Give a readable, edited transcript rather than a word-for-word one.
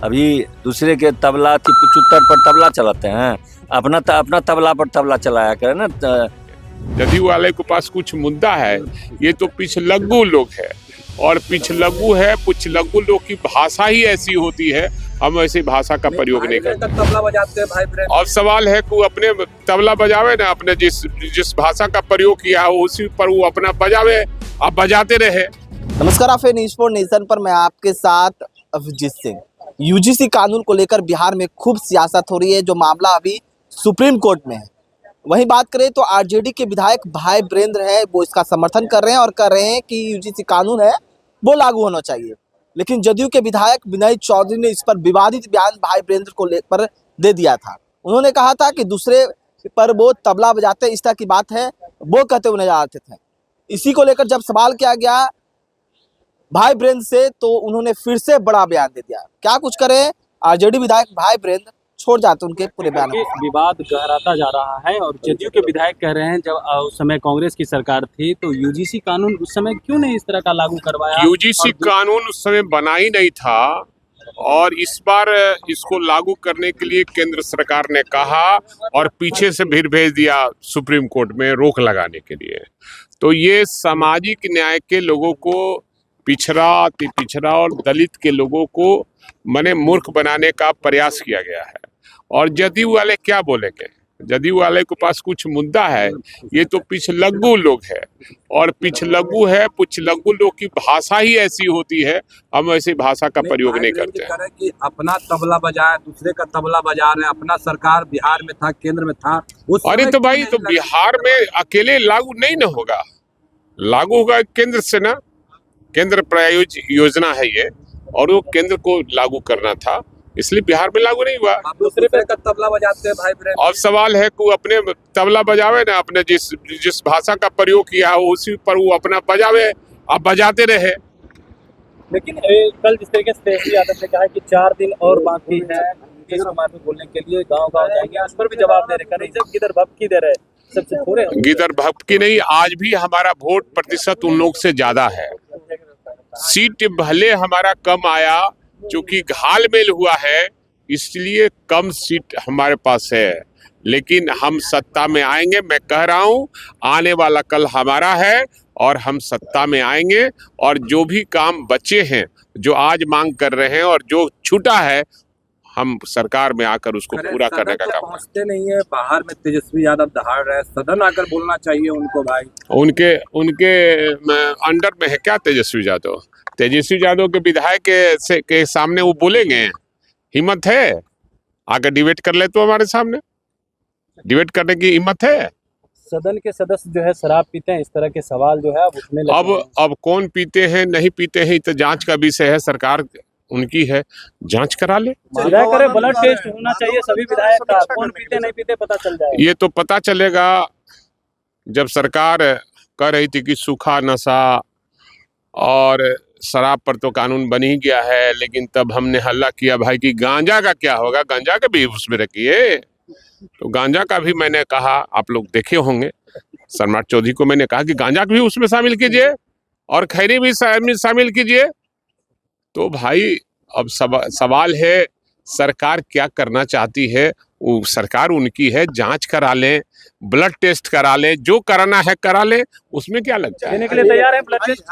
अभी दूसरे के तबला की पुचुत्तर पर तबला चलाते हैं, अपना तबला पर तबला चलाया करें ना। जदयू वाले के पास कुछ मुद्दा है, ये तो पिछलग्गू लोग है, और पिछलग्गू है, पिछलग्गू लोग की भाषा ही ऐसी होती है, हम ऐसी भाषा का प्रयोग नहीं करते। तबला बजाते हैं भाई ब्रेन। और सवाल है कि वो अपने तबला बजावे ना, अपने जिस भाषा का प्रयोग किया हो उसी पर वो अपना बजावे, आप बजाते रहे। नमस्कार, आप न्यूज़ फॉर नेशन पर मैं आपके साथ अभिजीत सिंह। यूजीसी कानून को लेकर बिहार में खूब सियासत हो रही है, जो मामला अभी सुप्रीम कोर्ट में है। वहीं बात करें तो आरजेडी के विधायक भाई ब्रेंद्र है, वो इसका समर्थन कर रहे हैं और कह रहे हैं कि यूजीसी कानून है वो लागू होना चाहिए। लेकिन जदयू के विधायक विनय चौधरी ने इस पर विवादित बयान भाई ब्रेंद्र को लेकर दे दिया था। उन्होंने कहा था कि दूसरे पर वो तबला बजाते इस तरह की बात है, वो कहते हुए नजर आते थे। इसी को लेकर जब सवाल किया गया भाई ब्रेंद्र से, तो उन्होंने फिर से बड़ा बयान दे दिया। क्या कुछ करें, आरजेडी विधायक भाई ब्रेंद्र छोड़ जाते उनके पूरे बयान। विवाद गहराता जा रहा है और जदयू के विधायक कह रहे हैं जब उस समय कांग्रेस की सरकार थी तो यूजीसी कानून उस समय क्यों नहीं इस तरह का लागू करवाया। यूजीसी कानून उस समय बना ही नहीं था, और इस बार इसको लागू करने के लिए केंद्र सरकार ने कहा और पीछे से फिर भेज दिया सुप्रीम कोर्ट में रोक लगाने के लिए। तो ये सामाजिक न्याय के लोगों को, पिछड़ा, अति पिछड़ा और दलित के लोगों को मने मूर्ख बनाने का प्रयास किया गया है। और जदयू वाले क्या बोलेंगे, जदयू वाले के पास कुछ मुद्दा है, ये तो पिछलग्गू लोग है, और पिछलग्गू है, पिछलग्गू लोग की भाषा ही ऐसी होती है, हम ऐसी भाषा का प्रयोग नहीं करते हैं। कि अपना तबला बजाए, दूसरे का तबला बजा रहे हैं। अपना सरकार बिहार में था, केंद्र में था। अरे तो भाई, तो बिहार में अकेले लागू नहीं न होगा, लागू होगा केंद्र से ना, केंद्र प्रायोजित योजना है ये, और वो केंद्र को लागू करना था, इसलिए बिहार में लागू नहीं हुआ। आप दूसरे पे का तबला बजाते हैं भाई ब्रेन। और सवाल है कि वो अपने तबला बजावे ना, अपने जिस भाषा का प्रयोग किया हो उसी पर वो अपना बजावे, आप बजाते रहे। लेकिन कल जिस तरीके से तेजस्वी यादव ने कहा कि 4 दिन और बाकी है नीतीश कुमार में बोलने के लिए, गांव-गांव जाएंगे, उस पर भी जवाब दे रहे, जब किधर भपकी दे रहे, सबसे थोड़े गिदर भपकी नहीं, आज भी हमारा वोट प्रतिशत उन लोग से ज्यादा है। सीट भले हमारा कम आया, क्योंकि घालमेल हुआ है, इसलिए कम सीट हमारे पास है, लेकिन हम सत्ता में आएंगे। मैं कह रहा हूं, आने वाला कल हमारा है और हम सत्ता में आएंगे, और जो भी काम बचे हैं, जो आज मांग कर रहे हैं और जो छूटा है, हम सरकार में आकर उसको पूरा करने का काम। पहुंचते नहीं है, बाहर में तेजस्वी यादव दहाड़ रहे, सदन आकर बोलना चाहिए उनको भाई। उनके अंडर में है क्या तेजस्वी यादव? तेजस्वी यादव के विधायक के सामने वो बोलेंगे? हिम्मत है? आकर डिबेट कर ले तो हमारे सामने, डिबेट करने की हिम्मत है? सदन के सदस्य जो है शराब पीते हैं, इस तरह के सवाल जो है उठने लगे हैं। अब कौन पीते हैं नहीं पीते हैं, तो जांच का विषय है, सरकार उनकी है, जांच करा ले। करे, ब्लड टेस्ट होना चाहिए सभी विधायक का, कौन पीते नहीं पीते पता चल जाए। ये तो पता चलेगा जब सरकार कह रही थी कि सूखा नशा और शराब पर तो कानून बन ही गया है, लेकिन तब हमने हल्ला किया भाई कि गांजा का क्या होगा, गांजा का भी उसमें रखिए। तो गांजा का भी मैंने कहा, आप लोग देखे होंगे, सम्राट चौधरी को मैंने कहा कि गांजा भी उसमें शामिल कीजिए और खैरी भी शामिल कीजिए। तो भाई अब सवाल है सरकार क्या करना चाहती है, वो सरकार उनकी है, जांच करा लें, ब्लड टेस्ट करा लें, जो कराना है करा लें, उसमें क्या लगता है। देने के लिए तैयार है ब्लड टेस्ट।